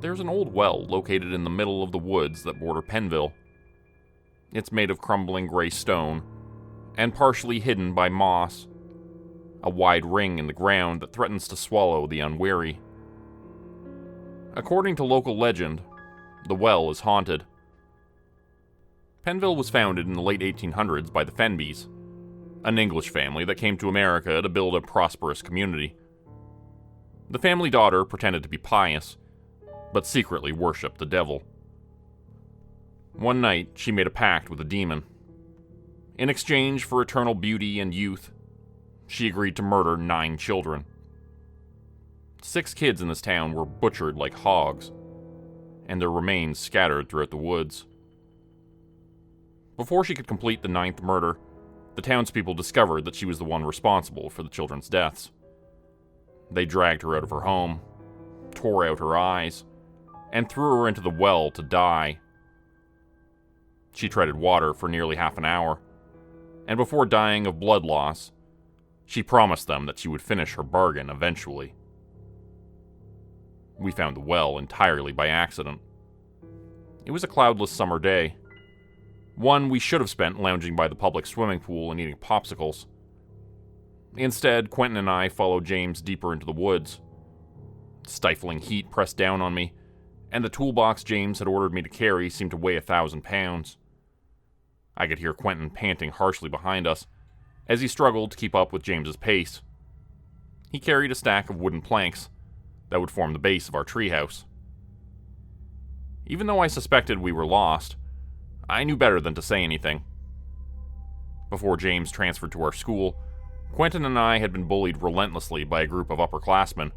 There's an old well located in the middle of the woods that border Pennville. It's made of crumbling gray stone, and partially hidden by moss, a wide ring in the ground that threatens to swallow the unwary. According to local legend, the well is haunted. Pennville was founded in the late 1800s by the Fenbys, an English family that came to America to build a prosperous community. The family daughter pretended to be pious, but secretly worshipped the devil. One night, she made a pact with a demon. In exchange for eternal beauty and youth, she agreed to murder 9 children. 6 kids in this town were butchered like hogs, and their remains scattered throughout the woods. Before she could complete the 9th murder, the townspeople discovered that she was the one responsible for the children's deaths. They dragged her out of her home, tore out her eyes, and threw her into the well to die. She treaded water for nearly half an hour, and before dying of blood loss, she promised them that she would finish her bargain eventually. We found the well entirely by accident. It was a cloudless summer day, one we should have spent lounging by the public swimming pool and eating popsicles. Instead, Quentin and I followed James deeper into the woods. Stifling heat pressed down on me, and the toolbox James had ordered me to carry seemed to weigh 1,000 pounds. I could hear Quentin panting harshly behind us, as he struggled to keep up with James's pace. He carried a stack of wooden planks that would form the base of our treehouse. Even though I suspected we were lost, I knew better than to say anything. Before James transferred to our school, Quentin and I had been bullied relentlessly by a group of upperclassmen,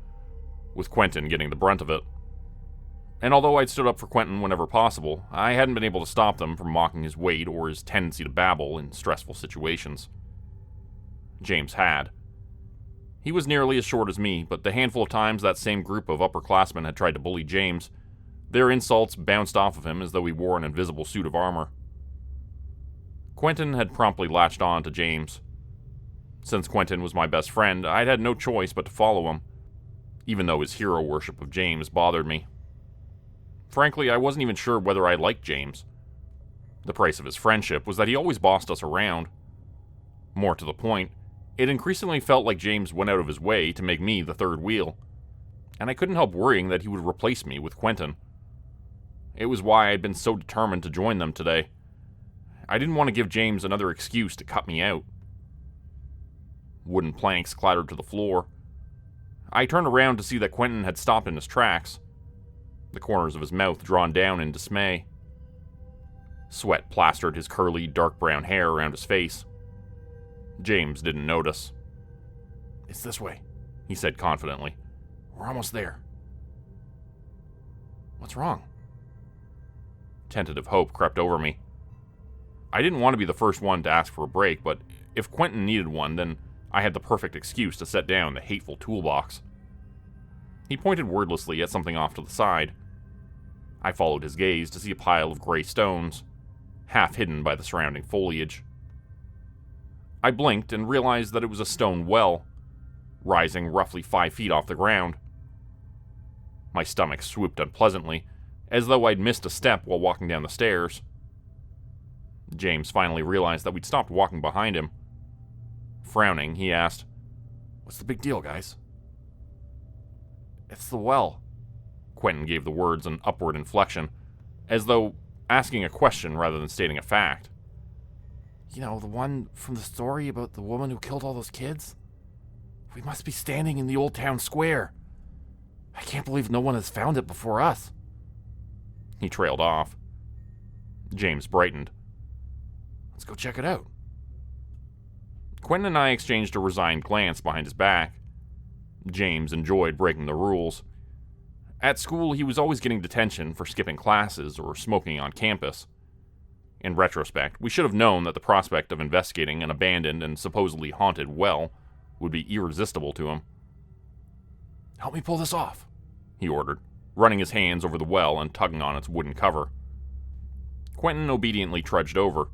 with Quentin getting the brunt of it. And although I'd stood up for Quentin whenever possible, I hadn't been able to stop them from mocking his weight or his tendency to babble in stressful situations. James had. He was nearly as short as me, but the handful of times that same group of upperclassmen had tried to bully James, their insults bounced off of him as though he wore an invisible suit of armor. Quentin had promptly latched on to James. Since Quentin was my best friend, I'd had no choice but to follow him, even though his hero worship of James bothered me. Frankly, I wasn't even sure whether I liked James. The price of his friendship was that he always bossed us around. More to the point, it increasingly felt like James went out of his way to make me the third wheel, and I couldn't help worrying that he would replace me with Quentin. It was why I'd been so determined to join them today. I didn't want to give James another excuse to cut me out. Wooden planks clattered to the floor. I turned around to see that Quentin had stopped in his tracks, the corners of his mouth drawn down in dismay. Sweat plastered his curly, dark brown hair around his face. James didn't notice. "It's this way," he said confidently. "We're almost there." "What's wrong?" Tentative hope crept over me. I didn't want to be the first one to ask for a break, but if Quentin needed one, then I had the perfect excuse to set down the hateful toolbox. He pointed wordlessly at something off to the side. I followed his gaze to see a pile of gray stones, half hidden by the surrounding foliage. I blinked and realized that it was a stone well, rising roughly 5 feet off the ground. My stomach swooped unpleasantly, as though I'd missed a step while walking down the stairs. James finally realized that we'd stopped walking behind him. Frowning, he asked, "What's the big deal, guys?" "It's the well." Quentin gave the words an upward inflection, as though asking a question rather than stating a fact. "You know, the one from the story about the woman who killed all those kids? We must be standing in the old town square. I can't believe no one has found it before us." He trailed off. James brightened. "Let's go check it out." Quentin and I exchanged a resigned glance behind his back. James enjoyed breaking the rules. At school, he was always getting detention for skipping classes or smoking on campus. In retrospect, we should have known that the prospect of investigating an abandoned and supposedly haunted well would be irresistible to him. "Help me pull this off," he ordered, running his hands over the well and tugging on its wooden cover. Quentin obediently trudged over.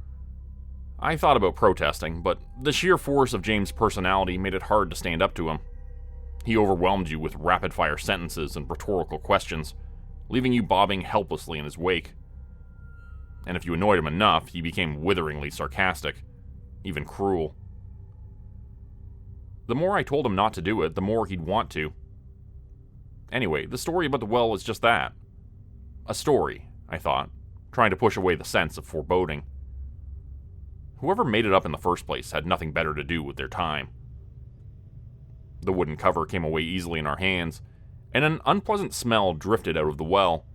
I thought about protesting, but the sheer force of James' personality made it hard to stand up to him. He overwhelmed you with rapid-fire sentences and rhetorical questions, leaving you bobbing helplessly in his wake. And if you annoyed him enough, he became witheringly sarcastic, even cruel. The more I told him not to do it, the more he'd want to. Anyway, the story about the well was just that. A story, I thought, trying to push away the sense of foreboding. Whoever made it up in the first place had nothing better to do with their time. The wooden cover came away easily in our hands, and an unpleasant smell drifted out of the well.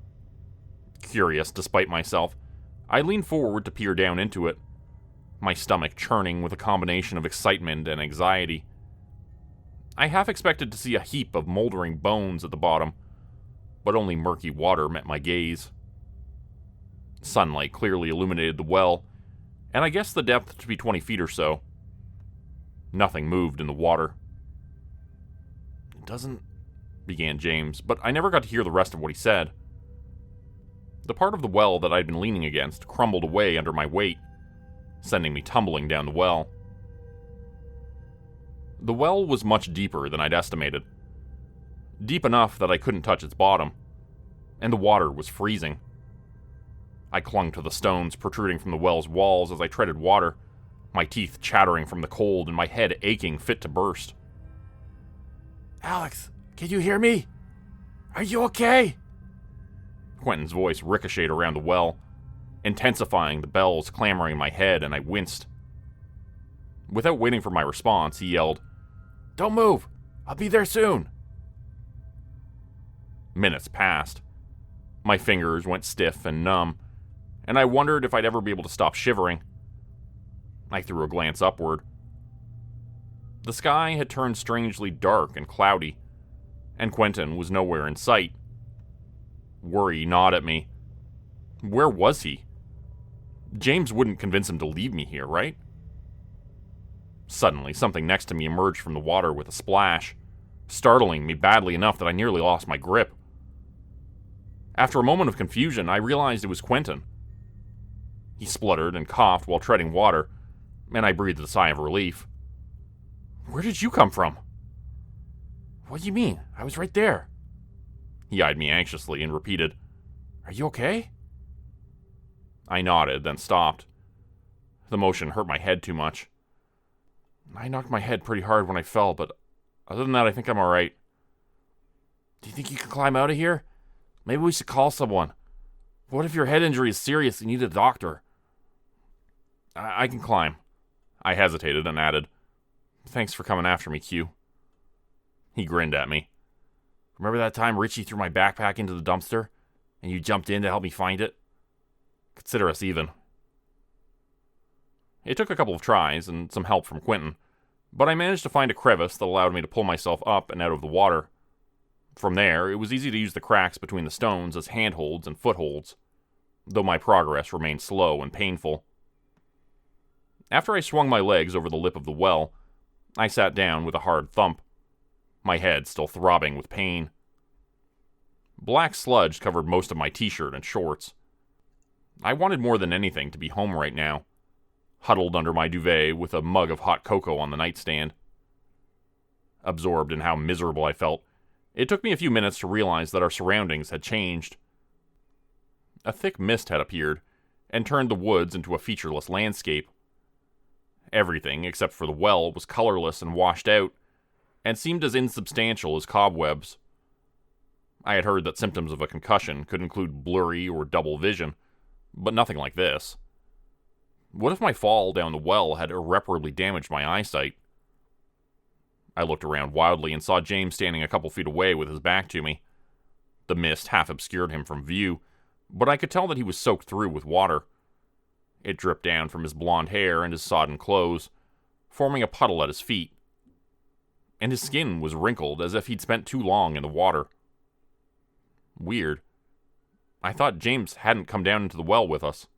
Curious, despite myself, I leaned forward to peer down into it, my stomach churning with a combination of excitement and anxiety. I half expected to see a heap of moldering bones at the bottom, but only murky water met my gaze. Sunlight clearly illuminated the well, and I guessed the depth to be 20 feet or so. Nothing moved in the water. It doesn't... began James, but I never got to hear the rest of what he said. The part of the well that I'd been leaning against crumbled away under my weight, sending me tumbling down the well. The well was much deeper than I'd estimated. Deep enough that I couldn't touch its bottom, and the water was freezing. I clung to the stones protruding from the well's walls as I treaded water, my teeth chattering from the cold and my head aching fit to burst. Alex, can you hear me? Are you okay? Quentin's voice ricocheted around the well, intensifying the bells clamoring in my head, and I winced. Without waiting for my response, he yelled, "Don't move! I'll be there soon!" Minutes passed. My fingers went stiff and numb, and I wondered if I'd ever be able to stop shivering. I threw a glance upward. The sky had turned strangely dark and cloudy, and Quentin was nowhere in sight. Worry gnawed at me. Where was he? James wouldn't convince him to leave me here, right? Suddenly, something next to me emerged from the water with a splash, startling me badly enough that I nearly lost my grip. After a moment of confusion, I realized it was Quentin. He spluttered and coughed while treading water, and I breathed a sigh of relief. "Where did you come from?" "What do you mean? I was right there." He eyed me anxiously and repeated, "Are you okay?" I nodded, then stopped. The motion hurt my head too much. I knocked my head pretty hard when I fell, but other than that, I think I'm alright. "Do you think you can climb out of here? Maybe we should call someone. What if your head injury is serious and you need a doctor?" I can climb." I hesitated and added, "Thanks for coming after me, Q." He grinned at me. "Remember that time Richie threw my backpack into the dumpster, and you jumped in to help me find it? Consider us even." It took a couple of tries and some help from Quentin, but I managed to find a crevice that allowed me to pull myself up and out of the water. From there, it was easy to use the cracks between the stones as handholds and footholds, though my progress remained slow and painful. After I swung my legs over the lip of the well, I sat down with a hard thump, my head still throbbing with pain. Black sludge covered most of my t-shirt and shorts. I wanted more than anything to be home right now, huddled under my duvet with a mug of hot cocoa on the nightstand. Absorbed in how miserable I felt, it took me a few minutes to realize that our surroundings had changed. A thick mist had appeared and turned the woods into a featureless landscape. Everything, except for the well, was colorless and washed out, and seemed as insubstantial as cobwebs. I had heard that symptoms of a concussion could include blurry or double vision, but nothing like this. What if my fall down the well had irreparably damaged my eyesight? I looked around wildly and saw James standing a couple feet away with his back to me. The mist half obscured him from view, but I could tell that he was soaked through with water. It dripped down from his blonde hair and his sodden clothes, forming a puddle at his feet. And his skin was wrinkled as if he'd spent too long in the water. Weird. I thought James hadn't come down into the well with us.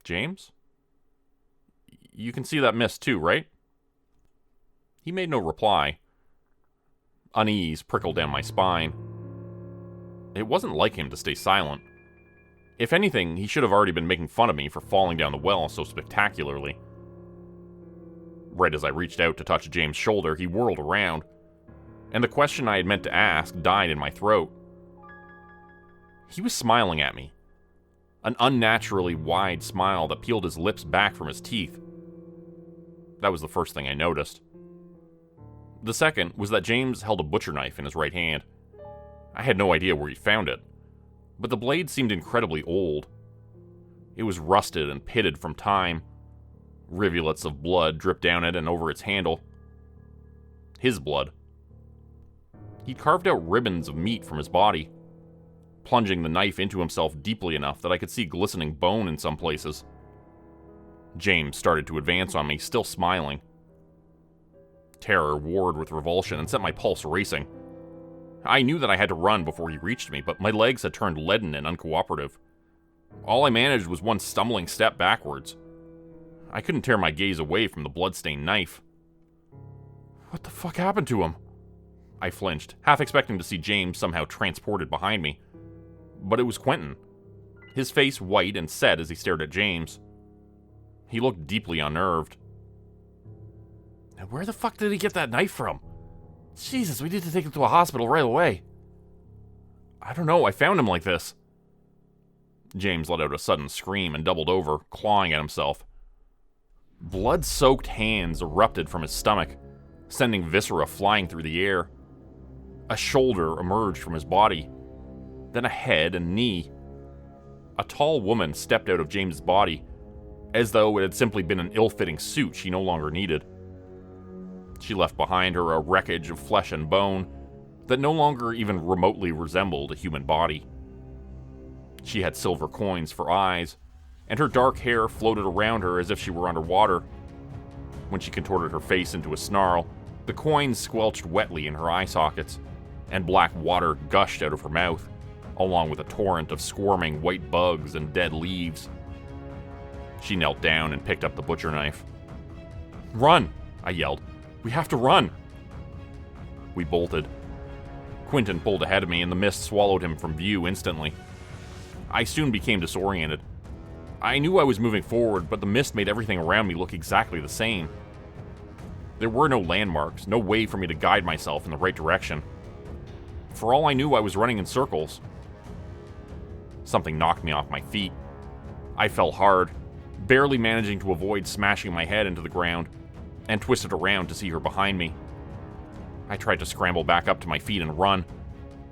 "James? You can see that mist too, right?" He made no reply. Unease prickled down my spine. It wasn't like him to stay silent. If anything, he should have already been making fun of me for falling down the well so spectacularly. Right as I reached out to touch James' shoulder, he whirled around, and the question I had meant to ask died in my throat. He was smiling at me. An unnaturally wide smile that peeled his lips back from his teeth. That was the first thing I noticed. The second was that James held a butcher knife in his right hand. I had no idea where he found it, but the blade seemed incredibly old. It was rusted and pitted from time. Rivulets of blood dripped down it and over its handle. His blood. He'd carved out ribbons of meat from his body, plunging the knife into himself deeply enough that I could see glistening bone in some places. James started to advance on me, still smiling. Terror warred with revulsion and set my pulse racing. I knew that I had to run before he reached me, but my legs had turned leaden and uncooperative. All I managed was one stumbling step backwards. I couldn't tear my gaze away from the bloodstained knife. What the fuck happened to him? I flinched, half expecting to see James somehow transported behind me. But it was Quentin, his face white and set as he stared at James. He looked deeply unnerved. Now where the fuck did he get that knife from? Jesus, we need to take him to a hospital right away. I don't know, I found him like this. James let out a sudden scream and doubled over, clawing at himself. Blood-soaked hands erupted from his stomach, sending viscera flying through the air. A shoulder emerged from his body, then a head and knee. A tall woman stepped out of James's body, as though it had simply been an ill-fitting suit she no longer needed. She left behind her a wreckage of flesh and bone that no longer even remotely resembled a human body. She had silver coins for eyes, and her dark hair floated around her as if she were underwater. When she contorted her face into a snarl, the coins squelched wetly in her eye sockets, and black water gushed out of her mouth, along with a torrent of squirming white bugs and dead leaves. She knelt down and picked up the butcher knife. "Run!" I yelled. "We have to run!" We bolted. Quentin pulled ahead of me, and the mist swallowed him from view instantly. I soon became disoriented. I knew I was moving forward, but the mist made everything around me look exactly the same. There were no landmarks, no way for me to guide myself in the right direction. For all I knew, I was running in circles. Something knocked me off my feet. I fell hard, barely managing to avoid smashing my head into the ground, and twisted around to see her behind me. I tried to scramble back up to my feet and run,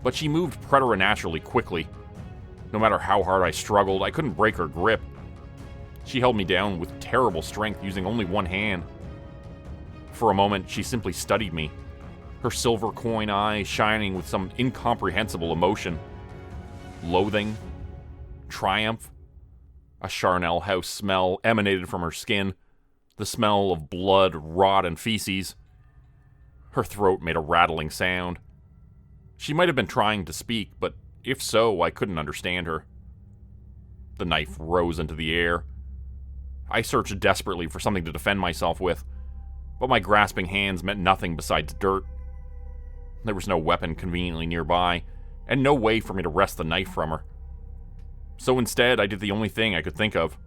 but she moved preternaturally quickly. No matter how hard I struggled, I couldn't break her grip. She held me down with terrible strength, using only one hand. For a moment, she simply studied me, her silver coin eyes shining with some incomprehensible emotion. Loathing, triumph. A Charnel House smell emanated from her skin, the smell of blood, rot, and feces. Her throat made a rattling sound. She might have been trying to speak, but if so, I couldn't understand her. The knife rose into the air. I searched desperately for something to defend myself with, but my grasping hands meant nothing besides dirt. There was no weapon conveniently nearby, and no way for me to wrest the knife from her. So instead, I did the only thing I could think of.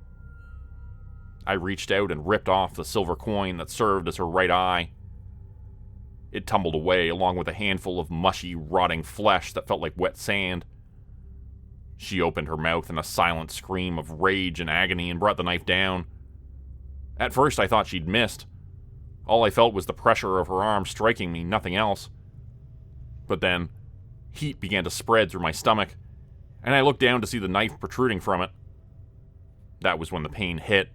I reached out and ripped off the silver coin that served as her right eye. It tumbled away along with a handful of mushy, rotting flesh that felt like wet sand. She opened her mouth in a silent scream of rage and agony and brought the knife down. At first, I thought she'd missed. All I felt was the pressure of her arm striking me, nothing else. But then, heat began to spread through my stomach, and I looked down to see the knife protruding from it. That was when the pain hit.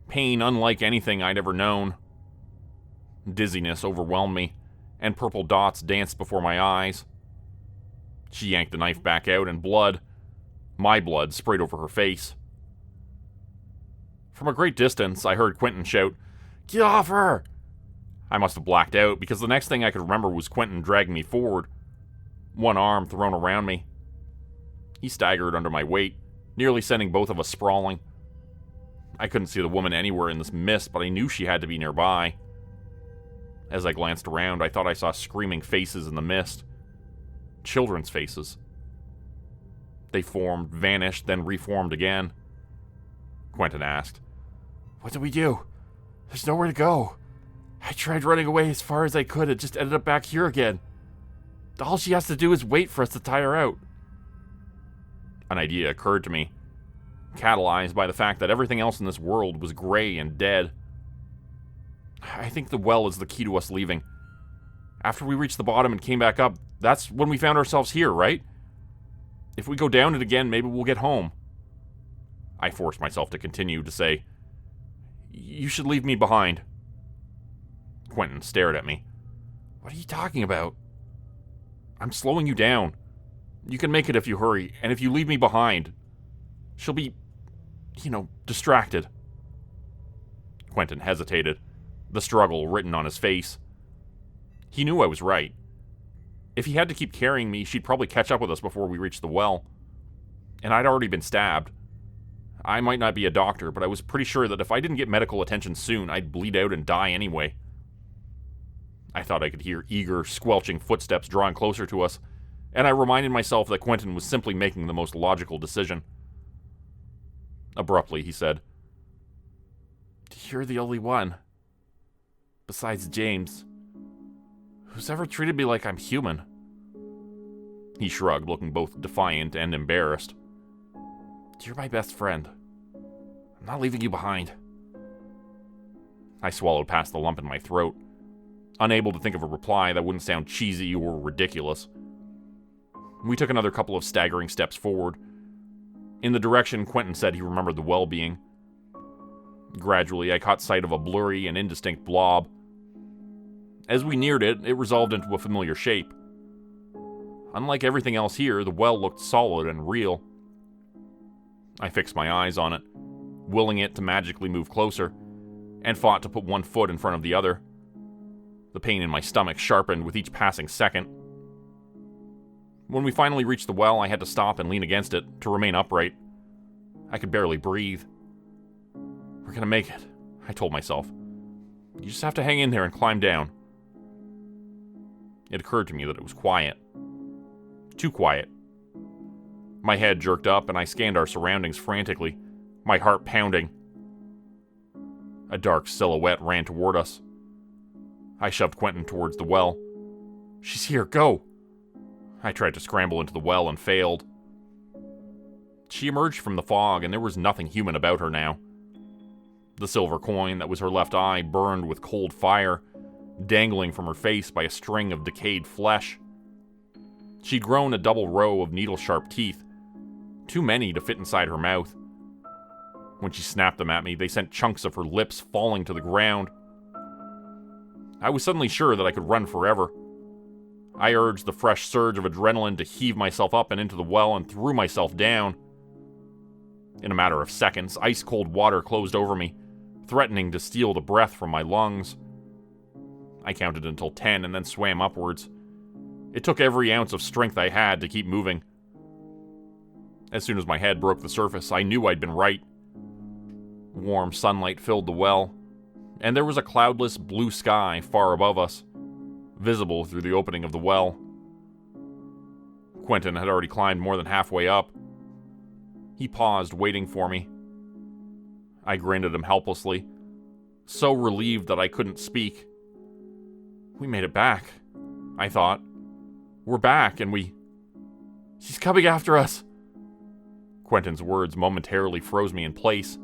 Pain unlike anything I'd ever known. Dizziness overwhelmed me, and purple dots danced before my eyes. She yanked the knife back out, and blood, my blood, sprayed over her face. From a great distance, I heard Quentin shout, "Get off her!" I must have blacked out, because the next thing I could remember was Quentin dragging me forward, one arm thrown around me. He staggered under my weight, nearly sending both of us sprawling. I couldn't see the woman anywhere in this mist, but I knew she had to be nearby. As I glanced around, I thought I saw screaming faces in the mist. Children's faces. They formed, vanished, then reformed again. Quentin asked, "What do we do? There's nowhere to go. I tried running away as far as I could and just ended up back here again. All she has to do is wait for us to tire out." An idea occurred to me, catalyzed by the fact that everything else in this world was gray and dead. I think the well is the key to us leaving. After we reached the bottom and came back up, that's when we found ourselves here, right? If we go down it again, maybe we'll get home. I forced myself to continue to say, "You should leave me behind." Quentin stared at me. What are you talking about? I'm slowing you down. You can make it if you hurry, and if you leave me behind, she'll be, distracted. Quentin hesitated, the struggle written on his face. He knew I was right. If he had to keep carrying me, she'd probably catch up with us before we reached the well. And I'd already been stabbed. I might not be a doctor, but I was pretty sure that if I didn't get medical attention soon, I'd bleed out and die anyway. I thought I could hear eager, squelching footsteps drawing closer to us, and I reminded myself that Quentin was simply making the most logical decision. Abruptly, he said, "You're the only one, besides James, who's ever treated me like I'm human." He shrugged, looking both defiant and embarrassed. "You're my best friend. I'm not leaving you behind." I swallowed past the lump in my throat, unable to think of a reply that wouldn't sound cheesy or ridiculous. We took another couple of staggering steps forward, in the direction Quentin said he remembered the well being. Gradually, I caught sight of a blurry and indistinct blob. As we neared it, it resolved into a familiar shape. Unlike everything else here, the well looked solid and real. I fixed my eyes on it, willing it to magically move closer, and fought to put one foot in front of the other. The pain in my stomach sharpened with each passing second. When we finally reached the well, I had to stop and lean against it to remain upright. I could barely breathe. "We're gonna make it," I told myself. "You just have to hang in there and climb down." It occurred to me that it was quiet. Too quiet. My head jerked up and I scanned our surroundings frantically, my heart pounding. A dark silhouette ran toward us. I shoved Quentin towards the well. "She's here, go!" I tried to scramble into the well and failed. She emerged from the fog and there was nothing human about her now. The silver coin that was her left eye burned with cold fire, dangling from her face by a string of decayed flesh. She'd grown a double row of needle-sharp teeth, too many to fit inside her mouth. When she snapped them at me, they sent chunks of her lips falling to the ground. I was suddenly sure that I could run forever. I urged the fresh surge of adrenaline to heave myself up and into the well and threw myself down. In a matter of seconds, ice-cold water closed over me, threatening to steal the breath from my lungs. I counted until 10 and then swam upwards. It took every ounce of strength I had to keep moving. As soon as my head broke the surface, I knew I'd been right. Warm sunlight filled the well, and there was a cloudless blue sky far above us, visible through the opening of the well. Quentin had already climbed more than halfway up. He paused, waiting for me. I grinned at him helplessly, so relieved that I couldn't speak. "We made it back," I thought. "We're back, and she's coming after us." Quentin's words momentarily froze me in place.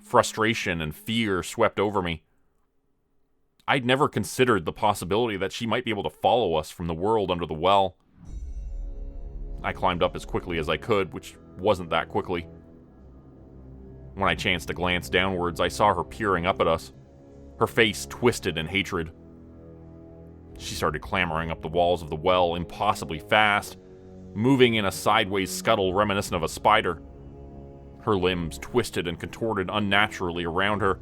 Frustration and fear swept over me. I'd never considered the possibility that she might be able to follow us from the world under the well. I climbed up as quickly as I could, which wasn't that quickly. When I chanced to glance downwards, I saw her peering up at us, her face twisted in hatred. She started clambering up the walls of the well impossibly fast, moving in a sideways scuttle reminiscent of a spider. Her limbs twisted and contorted unnaturally around her,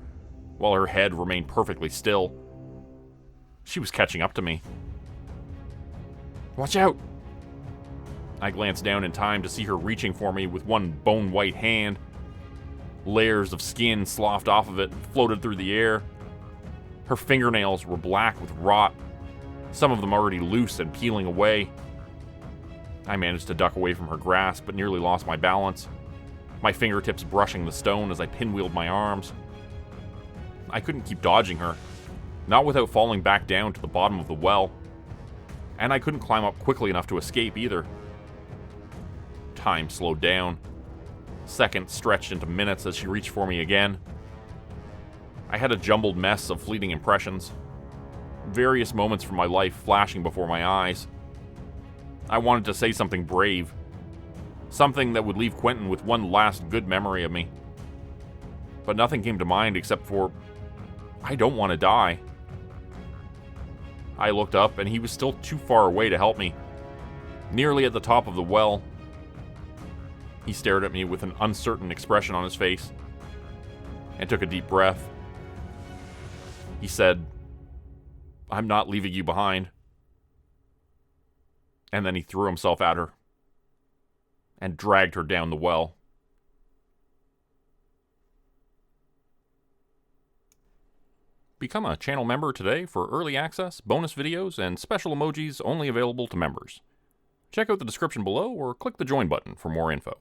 while her head remained perfectly still. She was catching up to me. "Watch out!" I glanced down in time to see her reaching for me with one bone-white hand. Layers of skin sloughed off of it and floated through the air. Her fingernails were black with rot, some of them already loose and peeling away. I managed to duck away from her grasp, but nearly lost my balance, my fingertips brushing the stone as I pinwheeled my arms. I couldn't keep dodging her, not without falling back down to the bottom of the well, and I couldn't climb up quickly enough to escape either. Time slowed down. Seconds stretched into minutes as she reached for me again. I had a jumbled mess of fleeting impressions. Various moments from my life flashing before my eyes. I wanted to say something brave. Something that would leave Quentin with one last good memory of me. But nothing came to mind except for, I don't want to die. I looked up and he was still too far away to help me. Nearly at the top of the well. He stared at me with an uncertain expression on his face and took a deep breath. He said, "I'm not leaving you behind." And then he threw himself at her and dragged her down the well. Become a channel member today for early access, bonus videos, and special emojis only available to members. Check out the description below or click the join button for more info.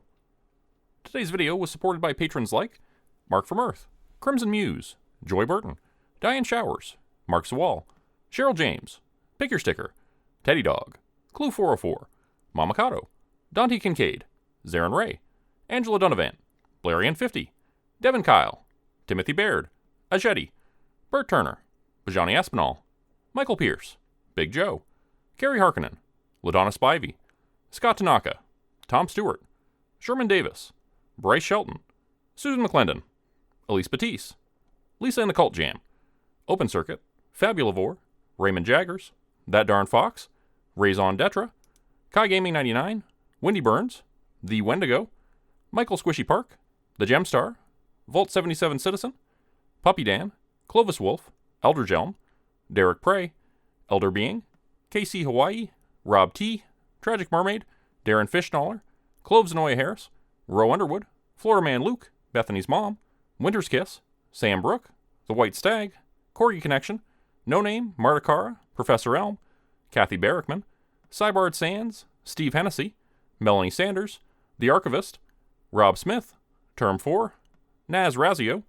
Today's video was supported by patrons like Mark from Earth, Crimson Muse, Joy Burton, Diane Showers, Mark Sawall, Cheryl James, Pick Your Sticker, Teddy Dog, Clue 404, Mamakato, Dante Kincaid, Zarin Ray, Angela Donovan, Blarian50, Devin Kyle, Timothy Baird, Ajeti, Bert Turner, Bajani Espinal, Michael Pierce, Big Joe, Carrie Harkonnen, LaDonna Spivey, Scott Tanaka, Tom Stewart, Sherman Davis, Bryce Shelton, Susan McClendon, Elise Batiste, Lisa and the Cult Jam, Open Circuit, Fabulavore, Raymond Jaggers, That Darn Fox, Raison Detra, Kai Gaming 99, Wendy Burns, The Wendigo, Michael Squishy Park, The Gemstar, Volt 77 Citizen, Puppy Dan, Clovis Wolf, Eldridge Elm, Derek Prey, Elder Being, KC Hawaii, Rob T, Tragic Mermaid, Darren Fishnaller, Cloves Noya Harris, Roe Underwood, Flora Man Luke, Bethany's Mom, Winter's Kiss, Sam Brook, The White Stag, Corgi Connection, No Name, Marta Cara, Professor Elm, Kathy Barrickman, Cybard Sands, Steve Hennessy, Melanie Sanders, The Archivist, Rob Smith, Term 4, Naz Razio,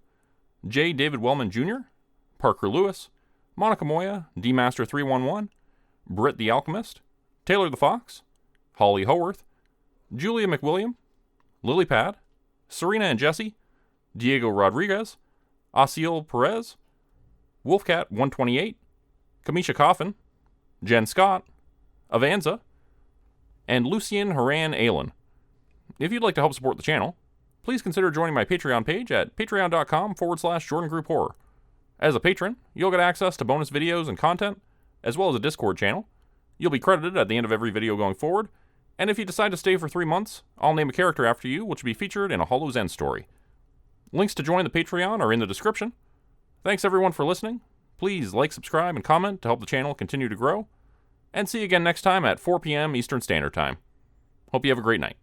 J. David Wellman Jr., Parker Lewis, Monica Moya, D-Master 311, Britt the Alchemist, Taylor the Fox, Holly Howarth, Julia McWilliam, Lily Pad, Serena and Jesse, Diego Rodriguez, Asiel Perez, Wolfcat 128, Kamisha Coffin, Jen Scott, Avanza, and Lucien Haran Aylan. If you'd like to help support the channel, please consider joining my Patreon page at patreon.com/Jordan Group Horror. As a patron, you'll get access to bonus videos and content, as well as a Discord channel. You'll be credited at the end of every video going forward, and if you decide to stay for 3 months, I'll name a character after you, which will be featured in a Hollow's End story. Links to join the Patreon are in the description. Thanks everyone for listening. Please like, subscribe, and comment to help the channel continue to grow. And see you again next time at 4 p.m. Eastern Standard Time. Hope you have a great night.